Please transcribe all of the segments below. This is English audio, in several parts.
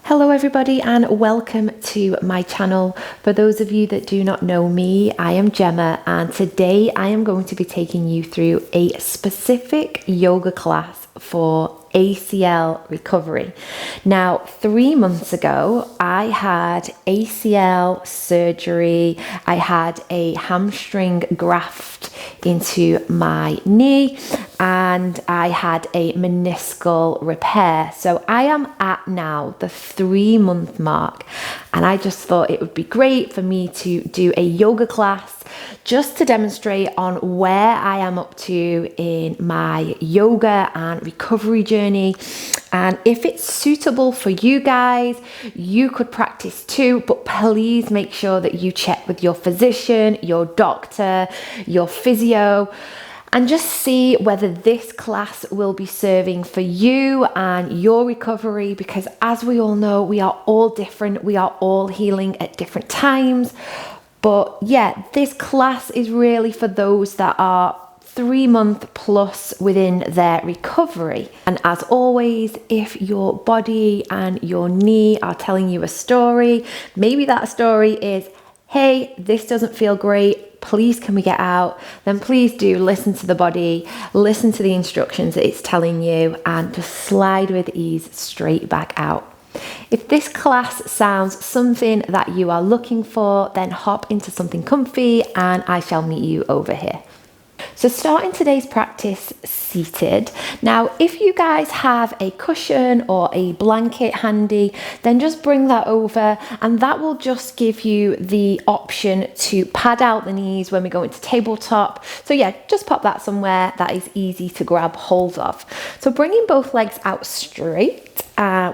Hello everybody and welcome to my channel. For those of you that do not know me, I am Gemma and today I am going to be taking you through a specific yoga class for ACL recovery. Now, 3 months ago, I had ACL surgery. I had a hamstring graft into my knee and I had a meniscal repair. So I am at now the 3-month mark and I just thought it would be great for me to do a yoga class just to demonstrate on where I am up to in my yoga and recovery journey. And if it's suitable for you guys, you could practice too, but please make sure that you check with your physician, your doctor, your physio, and just see whether this class will be serving for you and your recovery, because as we all know, we are all different. We are all healing at different times. But yeah, this class is really for those that are 3-month plus within their recovery. And as always, if your body and your knee are telling you a story, maybe that story is, hey, this doesn't feel great, please can we get out? Then please do listen to the body, listen to the instructions that it's telling you, and just slide with ease straight back out. If this class sounds something that you are looking for, then hop into something comfy and I shall meet you over here. So starting today's practice seated. Now, if you guys have a cushion or a blanket handy, then just bring that over and that will just give you the option to pad out the knees when we go into tabletop. So yeah, just pop that somewhere that is easy to grab hold of. So bringing both legs out straight,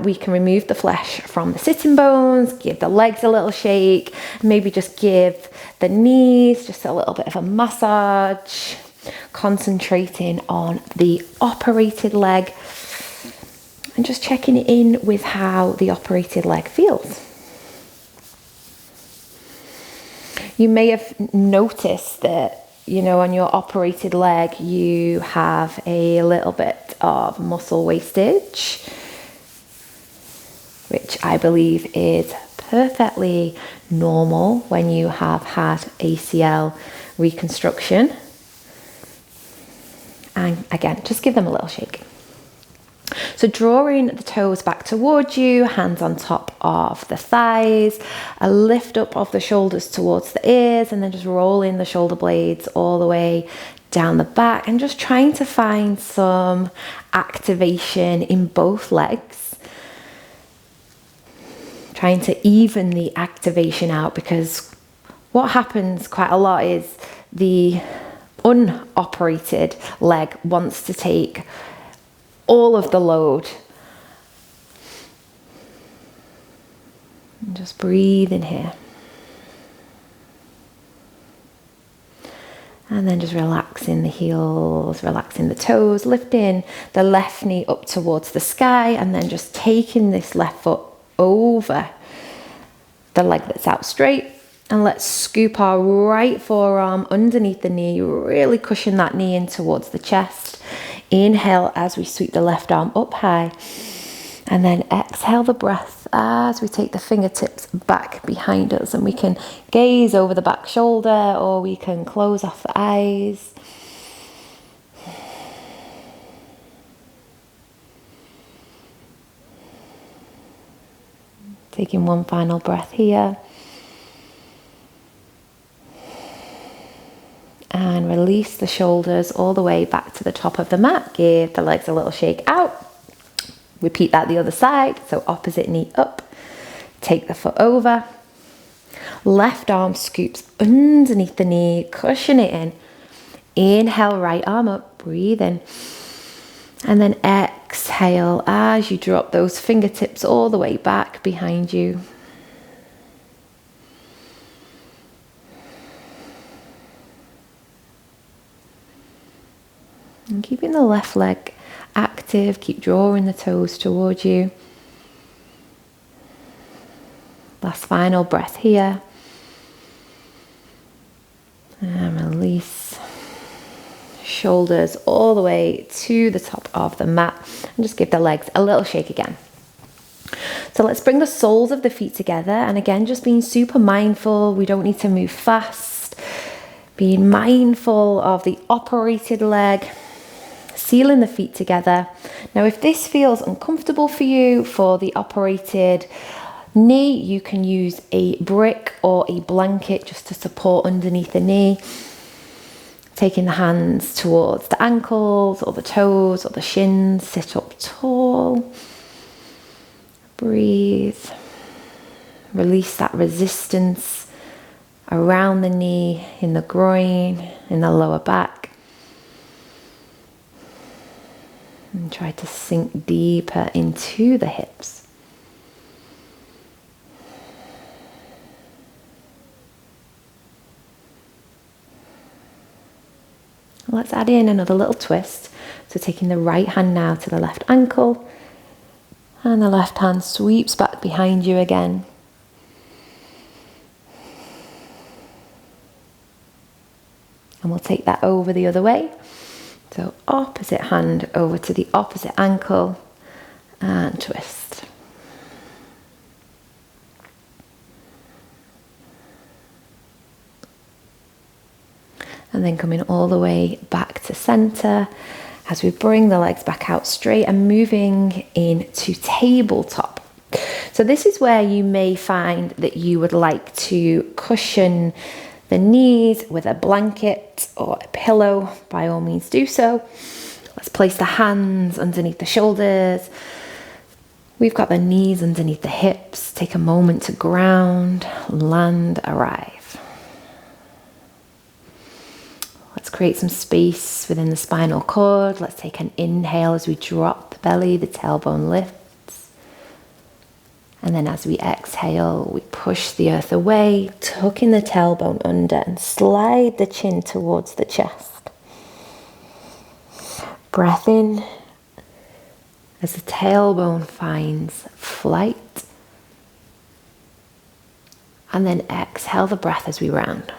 we can remove the flesh from the sitting bones, give the legs a little shake, maybe just give the knees just a little bit of a massage, concentrating on the operated leg and just checking in with how the operated leg feels. You may have noticed that, you know, on your operated leg, you have a little bit of muscle wastage, which I believe is perfectly normal when you have had ACL reconstruction. And again, just give them a little shake. So drawing the toes back towards you, hands on top of the thighs, a lift up of the shoulders towards the ears, and then just rolling the shoulder blades all the way down the back and just trying to find some activation in both legs. Trying to even the activation out, because what happens quite a lot is the unoperated leg wants to take all of the load. And just breathe in here. And then just relaxing the heels, relaxing the toes, lifting the left knee up towards the sky, and then just taking this left foot over the leg that's out straight. And let's scoop our right forearm underneath the knee, really cushion that knee in towards the chest. Inhale as we sweep the left arm up high. And then exhale the breath as we take the fingertips back behind us, and we can gaze over the back shoulder or we can close off the eyes. Taking one final breath here. And release the shoulders all the way back to the top of the mat. Give the legs a little shake out. Repeat that the other side. So opposite knee up. Take the foot over. Left arm scoops underneath the knee. Cushion it in. Inhale, right arm up. Breathe in. And then exhale as you drop those fingertips all the way back behind you. And keeping the left leg active, keep drawing the toes towards you. Last final breath here. And release. Shoulders all the way to the top of the mat, and just give the legs a little shake again. So let's bring the soles of the feet together, and again, just being super mindful. We don't need to move fast. Being mindful of the operated leg, sealing the feet together. Now, if this feels uncomfortable for you for the operated knee, you can use a brick or a blanket just to support underneath the knee. Taking the hands towards the ankles or the toes or the shins, sit up tall. Breathe. Release that resistance around the knee, in the groin, in the lower back. And try to sink deeper into the hips. Let's add in another little twist. So taking the right hand now to the left ankle, and the left hand sweeps back behind you again. And we'll take that over the other way. So opposite hand over to the opposite ankle and twist. And then coming all the way back to center as we bring the legs back out straight and moving into tabletop. So this is where you may find that you would like to cushion the knees with a blanket or a pillow. By all means do so. Let's place the hands underneath the shoulders. We've got the knees underneath the hips. Take a moment to ground, land, arrive. Let's create some space within the spinal cord. Let's take an inhale as we drop the belly, the tailbone lifts. And then as we exhale, we push the earth away, tucking the tailbone under and slide the chin towards the chest. Breath in as the tailbone finds flight. And then exhale the breath as we round.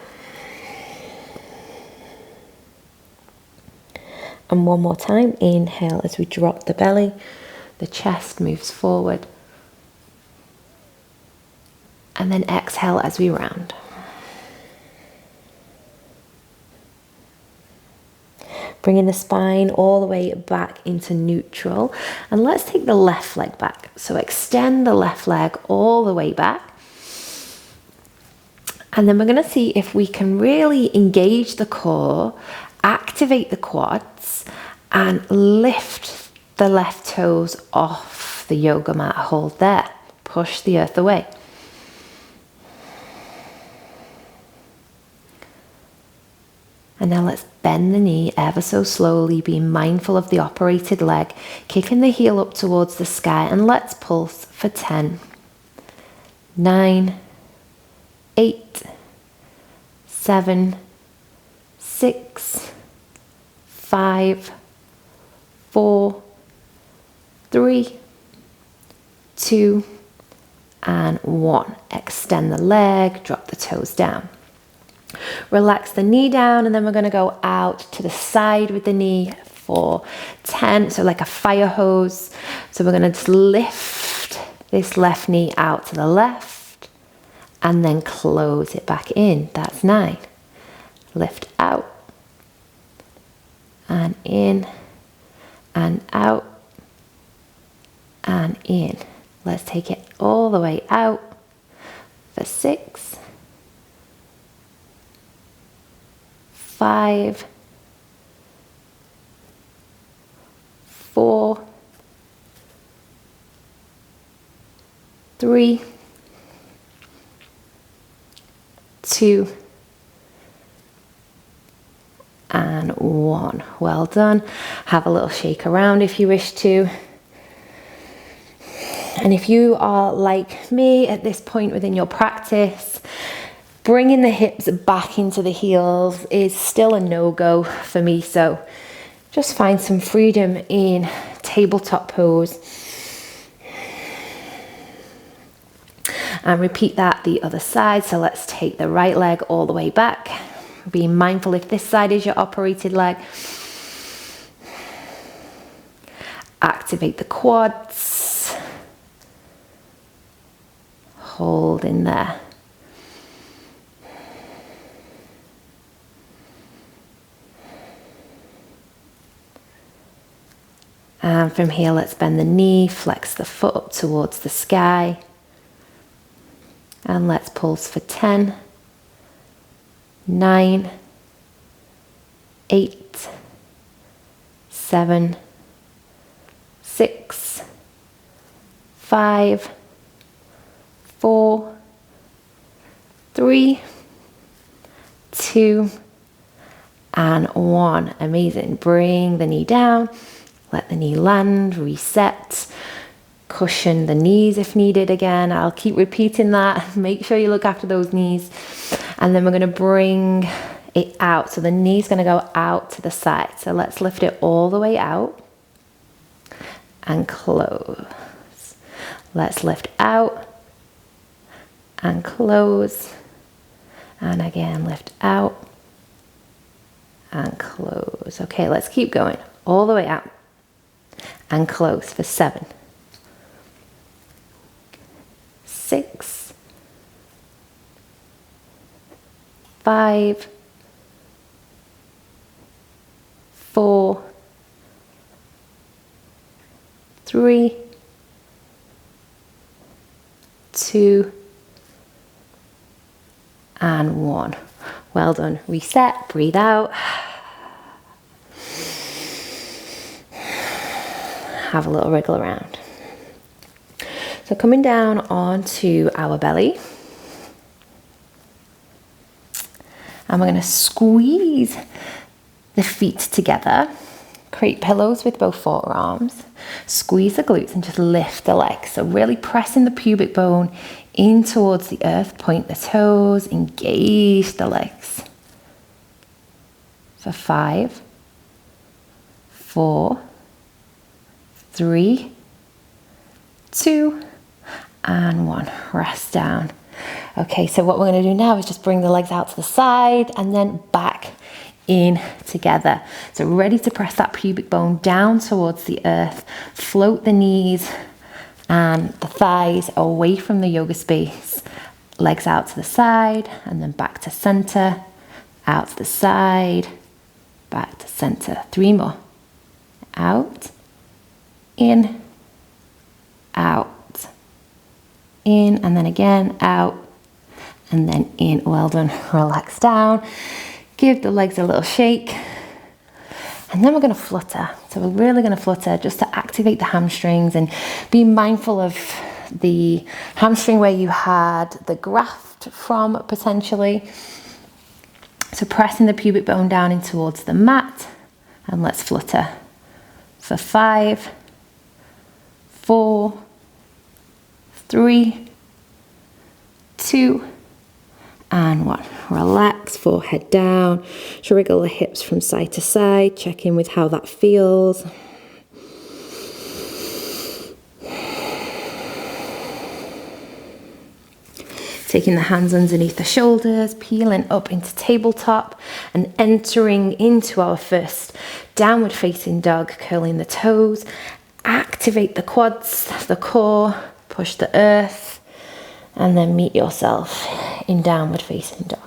And one more time, inhale as we drop the belly, the chest moves forward. And then exhale as we round. Bringing the spine all the way back into neutral. And let's take the left leg back. So extend the left leg all the way back. And then we're going to see if we can really engage the core, activate the quads, and lift the left toes off the yoga mat. Hold there. Push the earth away. And now let's bend the knee ever so slowly, being mindful of the operated leg, kicking the heel up towards the sky, and let's pulse for 10, 9, 8, 7, 6, 5, 4, 3, 2, and 1. Extend the leg, drop the toes down. Relax the knee down, and then we're going to go out to the side with the knee for 10, so like a fire hose. So we're going to just lift this left knee out to the left and then close it back in. That's 9. Lift out and in and out and in. Let's take it all the way out for 6, 5, 4, 3, 2, and 1. Well done. Have a little shake around if you wish to. And if you are like me at this point within your practice, bringing the hips back into the heels is still a no-go for me. So just find some freedom in tabletop pose. And repeat that the other side. So let's take the right leg all the way back. Be mindful if this side is your operated leg. Activate the quads. hold in there. And from here, let's bend the knee, flex the foot up towards the sky. And let's pulse for 10, 9, 8, 7, 6, 5, 4, 3, 2, and 1. Amazing. Bring the knee down. Let the knee land, reset, cushion the knees if needed again. I'll keep repeating that. Make sure you look after those knees. And then we're going to bring it out. So the knee's going to go out to the side. So let's lift it all the way out and close. Let's lift out and close. And again, lift out and close. Okay, let's keep going. All the way out. And close for 7, 6, 5, 4, 3, 2, and 1. Well done. Reset, breathe out. Have a little wriggle around. So coming down onto our belly. And we're going to squeeze the feet together. Create pillows with both forearms. Squeeze the glutes and just lift the legs. So really pressing the pubic bone in towards the earth. Point the toes. Engage the legs. For 5, 4, 3, 2, and 1. Rest down. Okay, so what we're going to do now is just bring the legs out to the side and then back in together. So ready to press that pubic bone down towards the earth. Float the knees and the thighs away from the yoga space. Legs out to the side and then back to center. Out to the side, back to center. 3 more. Out. In, out, in, and then again, out, and then in. Well done. Relax down. Give the legs a little shake. And then we're going to flutter. So we're really going to flutter just to activate the hamstrings and be mindful of the hamstring where you had the graft from potentially. So pressing the pubic bone down in towards the mat. And let's flutter for 5, 4, 3, 2, and 1. Relax, forehead down. Just wriggle the hips from side to side. Check in with how that feels. Taking the hands underneath the shoulders, peeling up into tabletop and entering into our first downward facing dog, curling the toes. Activate the quads, the core, push the earth, and then meet yourself in downward facing dog.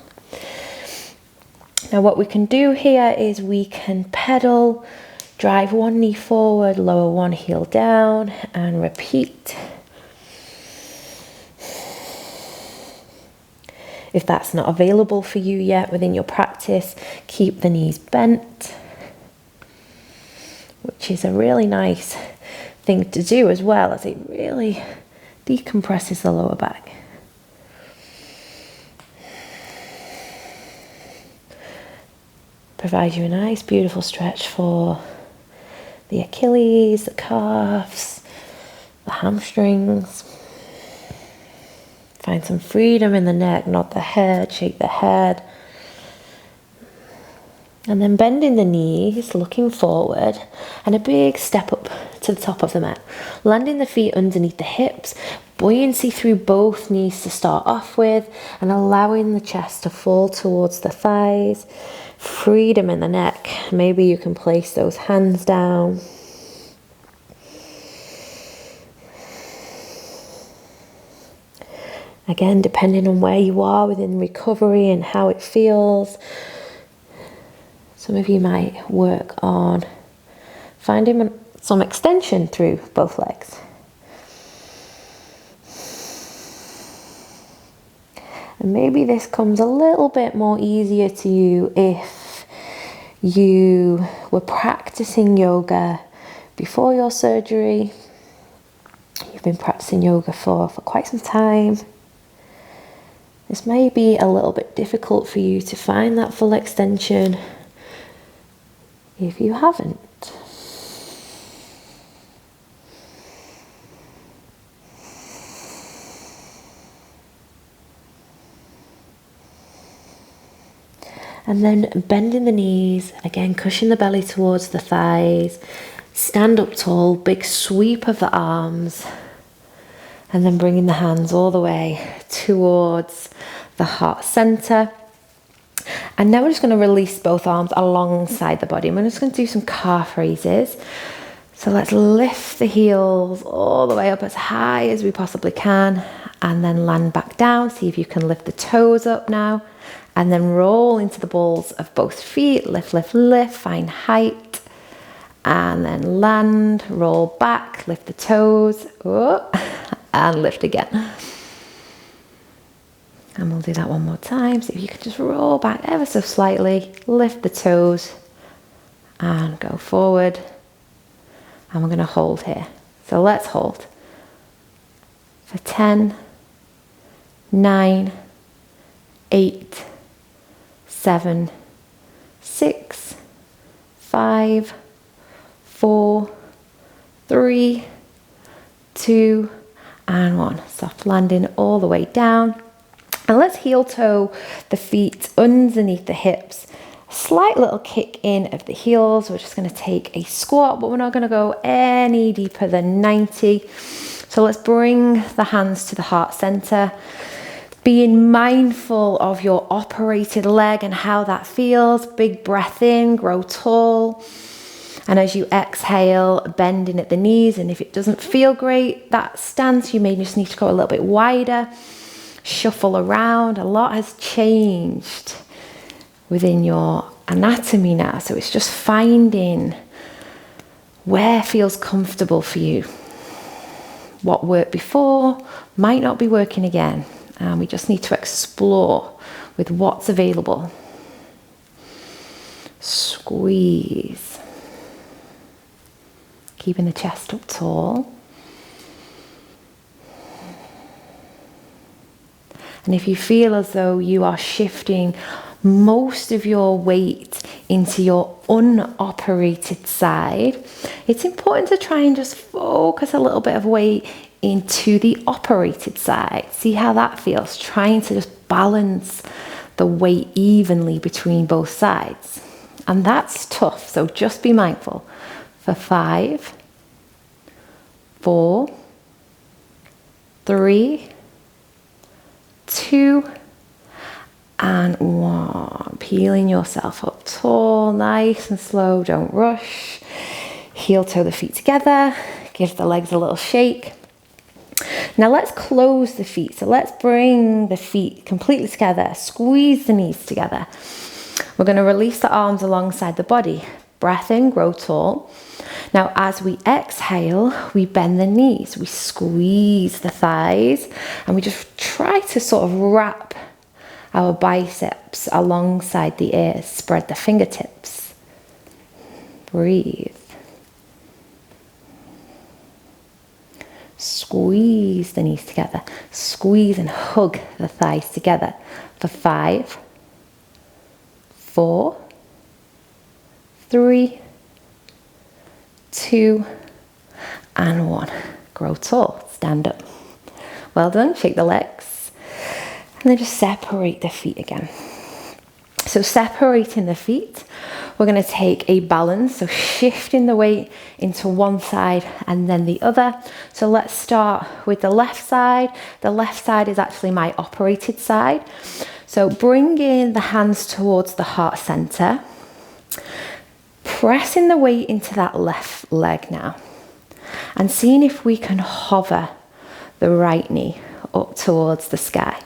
Now what we can do here is we can pedal, drive one knee forward, lower one heel down, and repeat. If that's not available for you yet within your practice, keep the knees bent, which is a really nice thing to do as well, as it really decompresses the lower back. Provides you a nice beautiful stretch for the Achilles, the calves, the hamstrings. Find some freedom in the neck, not the head, shake the head. And then bending the knees, looking forward, and a big step up to the top of the mat. Landing the feet underneath the hips, buoyancy through both knees to start off with, and allowing the chest to fall towards the thighs. Freedom in the neck. Maybe you can place those hands down. Again, depending on where you are within recovery and how it feels. Some of you might work on finding some extension through both legs. And maybe this comes a little bit more easier to you if you were practicing yoga before your surgery. You've been practicing yoga for quite some time. This may be a little bit difficult for you to find that full extension if you haven't. And then bending the knees, again cushion the belly towards the thighs, stand up tall, big sweep of the arms, and then bringing the hands all the way towards the heart center. And now we're just going to release both arms alongside the body. And we're just going to do some calf raises. So let's lift the heels all the way up as high as we possibly can, and then land back down. See if you can lift the toes up now. And then roll into the balls of both feet. Lift, lift, lift, find height. And then land, roll back, lift the toes, and lift again. And we'll do that one more time. So if you could just roll back ever so slightly, lift the toes, and go forward. And we're going to hold here. So let's hold for 10, 9, 8, 7, 6, 5, 4, 3, 2, and 1. Soft landing all the way down. And let's heel toe the feet underneath the hips. Slight little kick in of the heels. We're just going to take a squat, but we're not going to go any deeper than 90. So let's bring the hands to the heart center. Being mindful of your operated leg and how that feels. Big breath in, grow tall. And as you exhale, bending at the knees. And if it doesn't feel great, that stance, you may just need to go a little bit wider. Shuffle around. A lot has changed within your anatomy now. So it's just finding where feels comfortable for you. What worked before might not be working again. And we just need to explore with what's available. Squeeze. Keeping the chest up tall. And if you feel as though you are shifting most of your weight into your unoperated side, it's important to try and just focus a little bit of weight into the operated side. See how that feels, trying to just balance the weight evenly between both sides. And that's tough, so just be mindful. For 5, 4, 3, 2, and 1. Peeling yourself up tall, nice and slow, don't rush. Heel toe the feet together, give the legs a little shake. Now let's close the feet. So let's bring the feet completely together, squeeze the knees together. We're going to release the arms alongside the body. Breath in, grow tall. Now as we exhale, we bend the knees, we squeeze the thighs, and we just try to sort of wrap our biceps alongside the ears. Spread the fingertips. Breathe. Squeeze the knees together. Squeeze and hug the thighs together. For 5, 4, 3, 2, and 1. Grow tall. Stand up. Well done. Shake the legs. And then just separate the feet again. So separating the feet, we're going to take a balance, so shifting the weight into one side and then the other. So let's start with the left side. The left side is actually my operated side. So bringing the hands towards the heart center, pressing the weight into that left leg now, and seeing if we can hover the right knee up towards the sky.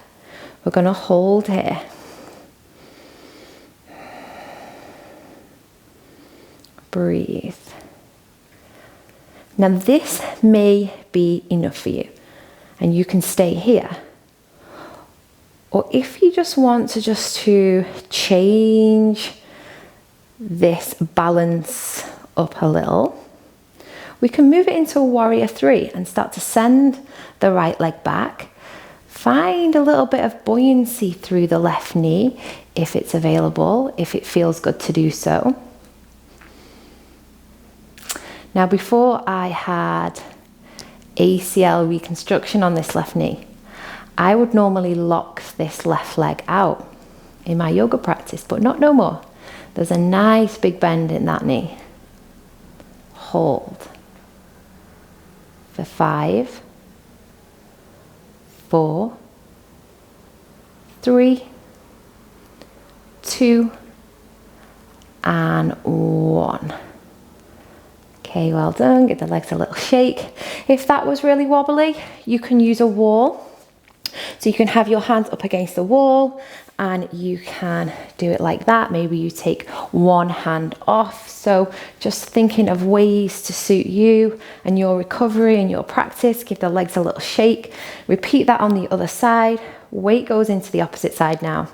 We're going to hold here. Breathe. Now this may be enough for you, and you can stay here. Or if you just want to change this balance up a little, we can move it into a warrior 3 and start to send the right leg back. Find a little bit of buoyancy through the left knee if it's available, if it feels good to do so. Now, before I had ACL reconstruction on this left knee, I would normally lock this left leg out in my yoga practice, but not no more. There's a nice big bend in that knee. Hold for 5, 4, 3, 2, and 1. Okay, well done. Give the legs a little shake. If that was really wobbly, you can use a wall. So you can have your hands up against the wall and you can do it like that. Maybe you take one hand off. So just thinking of ways to suit you and your recovery and your practice. Give the legs a little shake. Repeat that on the other side. Weight goes into the opposite side now.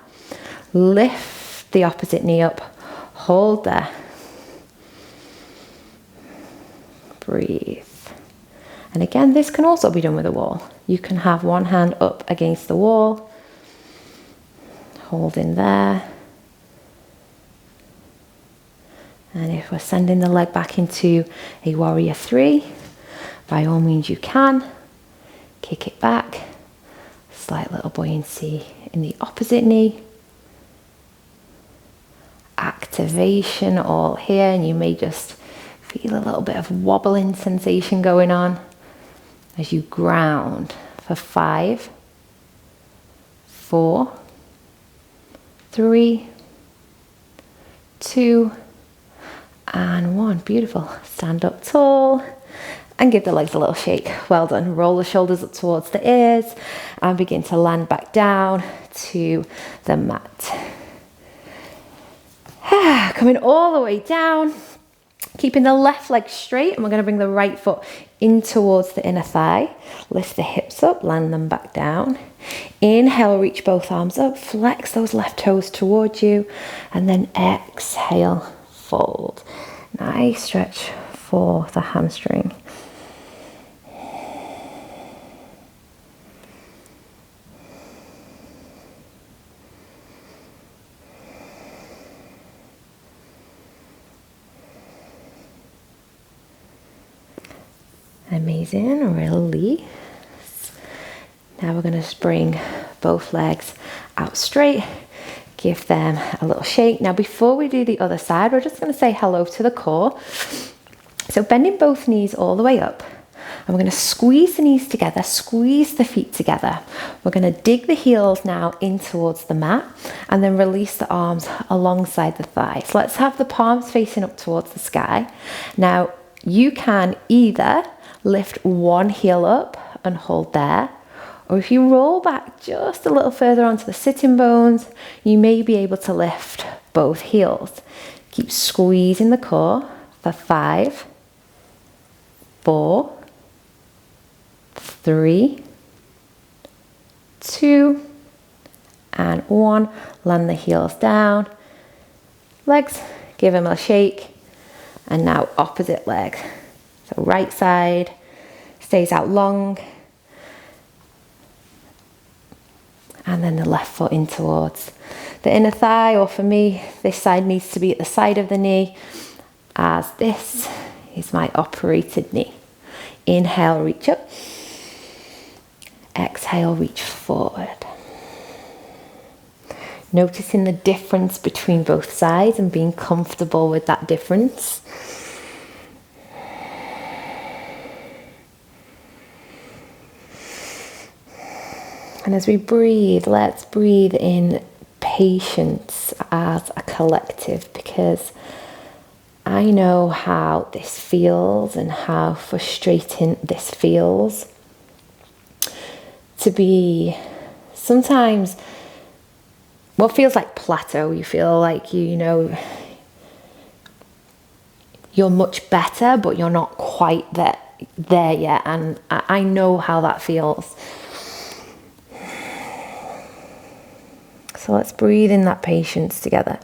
Lift the opposite knee up. Hold there. Breathe. And again, this can also be done with a wall. You can have one hand up against the wall, hold in there. And if we're sending the leg back into a warrior 3, by all means you can. Kick it back. Slight little buoyancy in the opposite knee. Activation all here, and you may just feel a little bit of wobbling sensation going on as you ground for 5, 4, 3, 2, and 1. Beautiful. Stand up tall and give the legs a little shake. Well done. Roll the shoulders up towards the ears and begin to land back down to the mat. Coming all the way down. Keeping the left leg straight, and we're going to bring the right foot in towards the inner thigh. Lift the hips up, land them back down. Inhale, reach both arms up, flex those left toes towards you, and then exhale, fold. Nice stretch for the hamstring. Amazing, release. Now we're going to bring both legs out straight, give them a little shake. Now before we do the other side, we're just going to say hello to the core. So bending both knees all the way up, and we're going to squeeze the knees together, squeeze the feet together. We're going to dig the heels now in towards the mat, and then release the arms alongside the thighs. Let's have the palms facing up towards the sky. Now you can either lift one heel up and hold there, or if you roll back just a little further onto the sitting bones, you may be able to lift both heels. Keep squeezing the core for 5, 4, 3, 2, and 1. Land the heels down. Legs, give them a shake. And now opposite leg. So right side stays out long. And then the left foot in towards the inner thigh, or for me, this side needs to be at the side of the knee, as this is my operated knee. Inhale, reach up. Exhale, reach forward. Noticing the difference between both sides and being comfortable with that difference. And as we breathe, let's breathe in patience as a collective, because I know how this feels and how frustrating this feels. to be sometimes what feels like plateau. You feel like you know you're much better, but you're not quite there yet. And I know how that feels. So let's breathe in that patience together.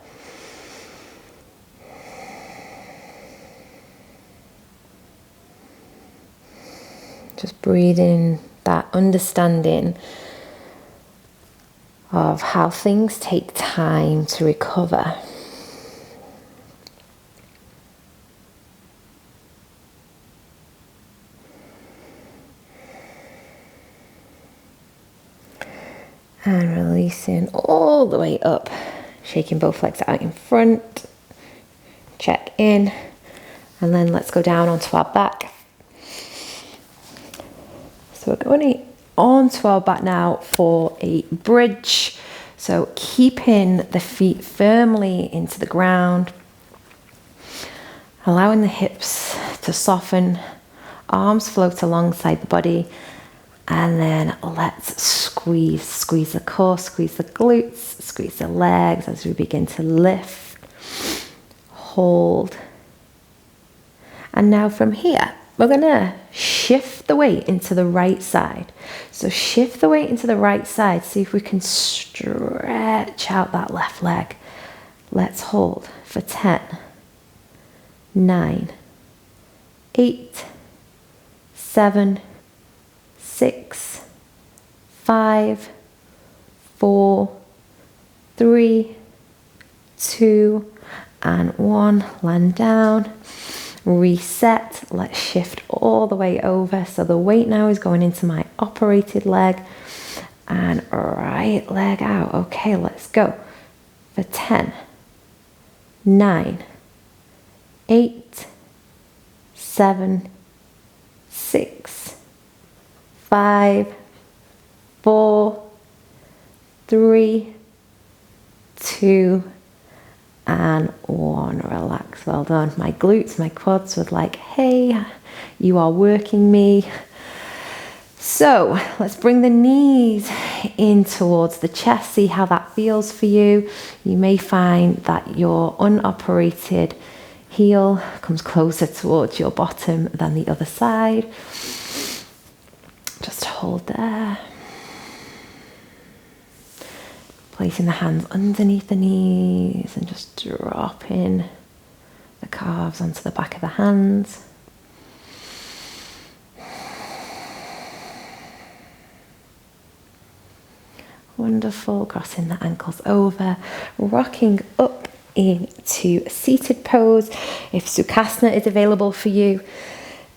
Just breathe in that understanding of how things take time to recover. And releasing all the way up, shaking both legs out in front, check in, and then let's go down onto our back. So we're going onto our back now for a bridge. So keeping the feet firmly into the ground, allowing the hips to soften, arms float alongside the body. And then let's squeeze the core, squeeze the glutes, squeeze the legs as we begin to lift, hold. And now from here, we're gonna shift the weight into the right side. So shift the weight into the right side. See if we can stretch out that left leg. Let's hold for 10, 9, 8, 7, 6, 5, 4, 3, 2, and 1. Land down. Reset. Let's shift all the way over. So the weight now is going into my operated leg and right leg out. Okay, let's go for 10, 9, 8, 7, 6, 5, 4, 3, 2, and 1. Relax. Well done. My glutes, my quads was like, hey, you are working me. So let's bring the knees in towards the chest. See how that feels for you. You may find that your unoperated heel comes closer towards your bottom than the other side. Just hold there. Placing the hands underneath the knees and just dropping the calves onto the back of the hands. Wonderful. Crossing the ankles over, rocking up into seated pose. If Sukhasana is available for you,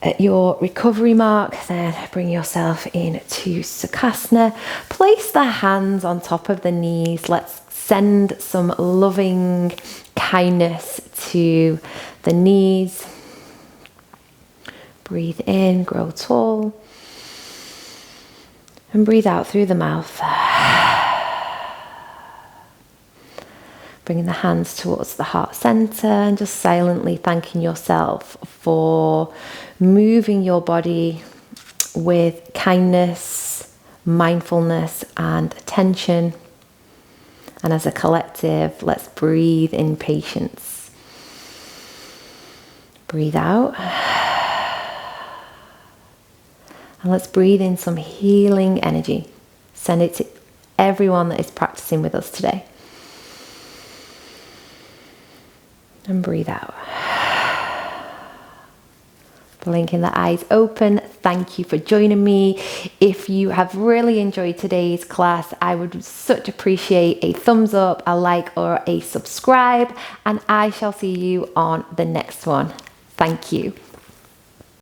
at your recovery mark, then bring yourself into Sukhasana. Place the hands on top of the knees. Let's send some loving kindness to the knees. Breathe in, grow tall. And breathe out through the mouth. Bringing the hands towards the heart center and just silently thanking yourself for moving your body with kindness, mindfulness, and attention. And as a collective, let's breathe in patience. Breathe out. And let's breathe in some healing energy. Send it to everyone that is practicing with us today. And breathe out. Blinking the eyes open. Thank you for joining me. If you have really enjoyed today's class, I would such appreciate a thumbs up, a like, or a subscribe. And I shall see you on the next one. Thank you.